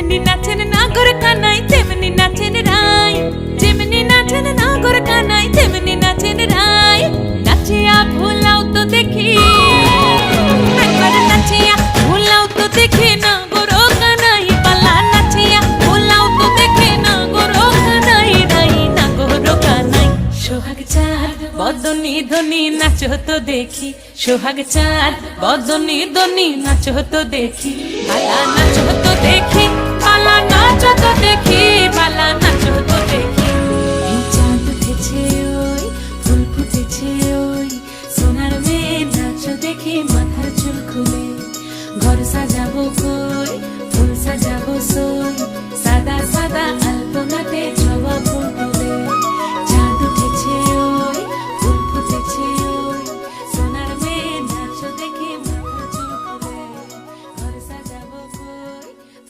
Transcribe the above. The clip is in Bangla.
যেমনি নাচেন নাগর কানাই তেমনি নাচেন রাই, যেমনি নাচেন নাগর কানাই তেমনি নাচেন রাই। নাচিয়া ভুলাও তো দেখি, একবার নাচিয়া ভুলাও তো দেখি নাগর কানাই পালা, নাচিয়া ভুলাও তো দেখি নাগর কানাই রাই, নাগর কানাই। সোহাগ চাঁদ বদনি ধনি নাচো তো দেখি, সোহাগ চাঁদ বদনি ধনি নাচো তো দেখি, পালা নাচো তো দেখি।